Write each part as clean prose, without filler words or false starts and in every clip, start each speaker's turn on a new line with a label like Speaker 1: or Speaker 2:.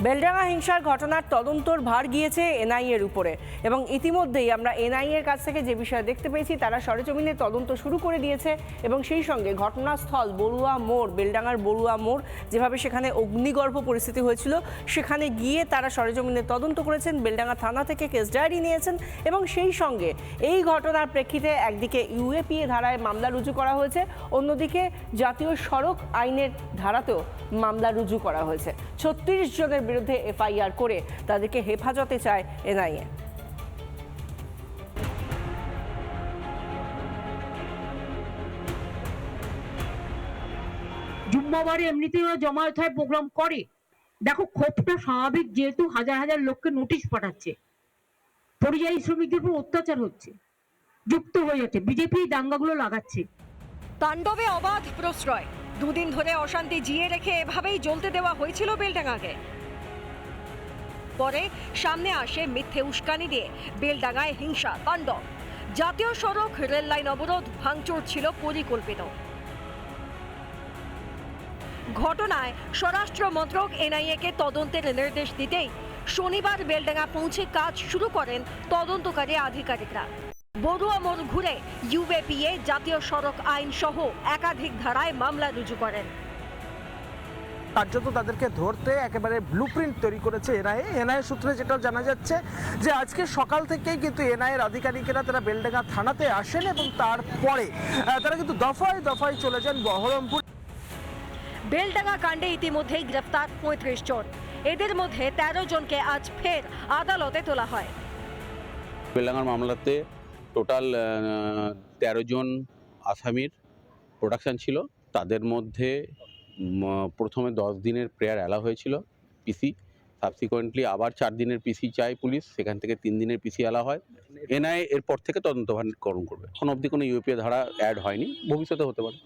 Speaker 1: বেলডাঙ্গা হিংসার ঘটনার তদন্তর ভার গিয়েছে এনআইএর উপরে এবং ইতিমধ্যেই আমরা এনআইএর কাছ থেকে যে বিষয় দেখতে পেয়েছি তারা সরেজমিনে তদন্ত শুরু করে দিয়েছে এবং সেই সঙ্গে ঘটনাস্থল বড়ুয়া মোড়, বেলডাঙ্গার বড়ুয়া মোড়, যেভাবে সেখানে অগ্নিগর্ভ পরিস্থিতি হয়েছিল সেখানে গিয়ে তারা সরেজমিনে তদন্ত করেছেন। বেলডাঙ্গা থানা থেকে কেস ডায়েরি নিয়েছেন এবং সেই সঙ্গে এই ঘটনার প্রেক্ষিতে একদিকে ইউএপিএ ধারায় মামলা রুজু করা হয়েছে, অন্যদিকে জাতীয় সড়ক আইনের ধারাতেও মামলা রুজু করা হয়েছে। ৩৬ জনের বিরুদ্ধে এফআইআর করে তাদেরকে হেফাজতে চায় এনআইএ।
Speaker 2: জুম্মাবারে এমনিতেই ওরা জমায়েত হয়, প্রোগ্রাম করে। দেখো ক্ষোভটা স্বাভাবিক, যেহেতু হাজার হাজার লোককে নোটিশ পাঠাচ্ছে, পরিযায়ী শ্রমিকদের উপর অত্যাচার হচ্ছে, যুক্ত হয়ে যাচ্ছে, বিজেপি দাঙ্গাগুলো লাগাচ্ছে।
Speaker 3: তাণ্ডবে অবাধ প্রশ্রয়, দুদিন ধরে অশান্তি জিয়ে রেখে এভাবেই জ্বলতে দেওয়া হয়েছিল বেলডাঙ্গাকে। পরে সামনে আসে মিথ্যে উস্কানি দিয়ে বেলডাঙ্গায় হিংসা তাণ্ডব। জাতীয় সড়ক, রেল লাইন অবরোধ, ভাঙচুর ছিল পরিকল্পিত। ঘটনায় স্বরাষ্ট্র মন্ত্রক এনআইএকে তদন্তের নির্দেশ দিতেই শনিবার বেলডাঙ্গা পৌঁছে কাজ শুরু করেন তদন্তকারী আধিকারিকরা। বড়ুয়া মোড় ঘুরে ইউএপিএ, জাতীয় সড়ক আইন সহ একাধিক ধারায় মামলা রুজু করেন।
Speaker 4: কার্যত তাদেরকে ধরতে একেবারে ব্লুপ্রিন্ট তৈরি করেছে এনআইএ সূত্রে যেটা জানা যাচ্ছে যে আজকে সকাল থেকেই কিন্তু এনআইএর আধিকারিকেরা তারা বেলডাঙ্গা থানাতে আসেন এবং তারপরে তারা কিন্তু দফায় দফায় চলে যান বহরমপুর।
Speaker 3: বেলডাঙ্গা কাণ্ডে ইতিমধ্যেই গ্রেফতার ৩৫ জন। এদের মধ্যে ১৩ জনকে আজ ফের আদালতে তোলা হয়।
Speaker 5: বেলডাঙ্গার মামলাতে টোটাল ১৩ জন আসামির প্রোডাকশন ছিল। তাদের মধ্যে প্রথমে 10 দিনের প্রেয়ার অ্যালাউ হয়েছিল পিসি, সাবসিকুয়েন্টলি আবার 4 দিনের পিসি চাই পুলিশ, সেখান থেকে 3 দিনের পিসি অ্যালাউ হয়। এনআইএ এরপর থেকে তদন্তভারকরণ করবে। এখন অবধি কোনো ইউপিএ ধারা অ্যাড হয়নি, ভবিষ্যতে হতে পারে।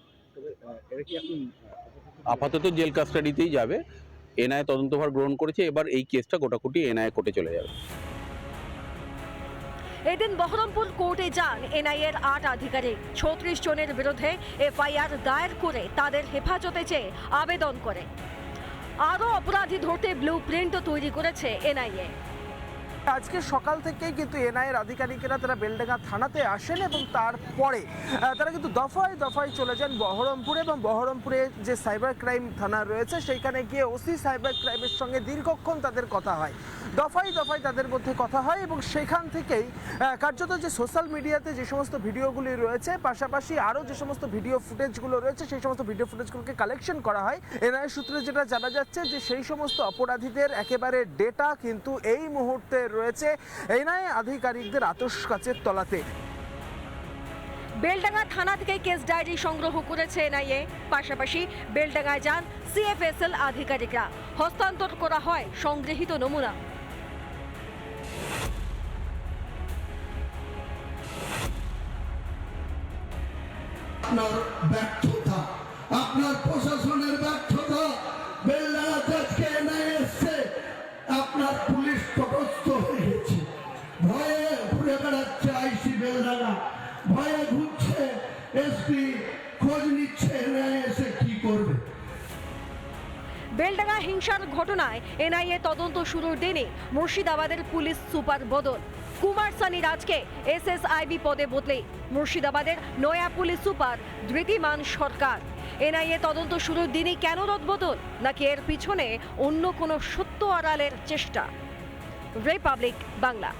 Speaker 5: আপাতত জেল কাস্টাডিতেই যাবে। এনআইএ তদন্তভার গ্রহণ করেছে, এবার এই কেসটা গোটাকুটি এনআইএ কোর্টে চলে যাবে।
Speaker 3: এদিন বহরমপুর কোর্টে যান এনআইএর 8 আধিকারিক। ৩৬ জনের বিরুদ্ধে এফআইআর দায়ের করে তাদের হেফাজতে চেয়ে আবেদন করে। আরও অপরাধী ধরতে ব্লুপ্রিন্ট তৈরি করেছে এনআইএ।
Speaker 4: আজকে সকাল থেকেই কিন্তু এনআইএর আধিকারিকেরা তারা বেলডাঙ্গা থানাতে আসেন এবং তারপরে তারা কিন্তু দফায় দফায় চলে যান বহরমপুরে এবং বহরমপুরে যে সাইবার ক্রাইম থানা রয়েছে সেইখানে গিয়ে ওসি সাইবার ক্রাইমের সঙ্গে দীর্ঘক্ষণ তাদের কথা হয়, দফায় দফায় তাদের মধ্যে কথা হয় এবং সেখান থেকেই কার্যত যে সোশ্যাল মিডিয়াতে যে সমস্ত ভিডিওগুলি রয়েছে, পাশাপাশি আরও যে সমস্ত ভিডিও ফুটেজগুলো রয়েছে সেই সমস্ত ভিডিও ফুটেজগুলোকে কালেকশন করা হয়। এনআইএ সূত্রে যেটা জানা যাচ্ছে যে সেই সমস্ত অপরাধীদের একেবারে ডেটা কিন্তু এই মুহূর্তে রয়েছে এনআইএ আধিকারিকদের আতশ কাচের তলাতে।
Speaker 3: বেলডাঙ্গা থানা থেকে কেস ডায়েরি সংগ্রহ করেছে এনআইএ। পাশাপাশি বেলডাঙ্গায় যান সিএফএসএল আধিকারিকরা। হস্তান্তর করা হয় সংগৃহীত নমুনা।
Speaker 6: আপনার ব্যর্থতা, আপনার প্রশাসনের ব্যর্থতা। বেলডাঙ্গাতে আজকে এনআইএ এসছে, আপনার পুলিশ তটস্থ হয়ে গেছে, ভয়ে ঘুরে বেড়াচ্ছে আইসি বেলডাঙ্গা, ভয়ে ঘুরছে এসপি, খোঁজ নিচ্ছে এনআইএ এসে কি করবে।
Speaker 3: বেলডাঙ্গা হিংসার ঘটনায় এনআইএ তদন্ত শুরুর দিনে মুর্শিদাবাদের পুলিশ সুপার বদল। কুমার সানি রাজকে এসএসআইবি পদে বদলে মুর্শিদাবাদের নয়া পুলিশ সুপার ধৃতিমান সরকার। এনআইএ তদন্ত শুরুর দিনই কেন রদবদল, নাকি এর পিছনে অন্য কোনো সত্য আড়ালের চেষ্টা? রিপাবলিক বাংলা।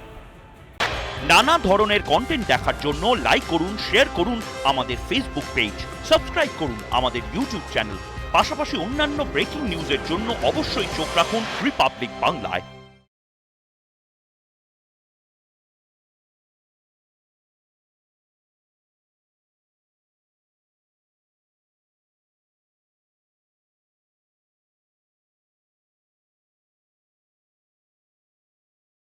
Speaker 7: নানা ধরনের কন্টেন্ট দেখার জন্য লাইক করুন, শেয়ার করুন আমাদের ফেসবুক পেজ, সাবস্ক্রাইব করুন আমাদের ইউটিউব চ্যানেল। পাশাপাশি অন্যান্য ব্রেকিং নিউজের জন্য অবশ্যই চোখ রাখুন রিপাবলিক বাংলায়।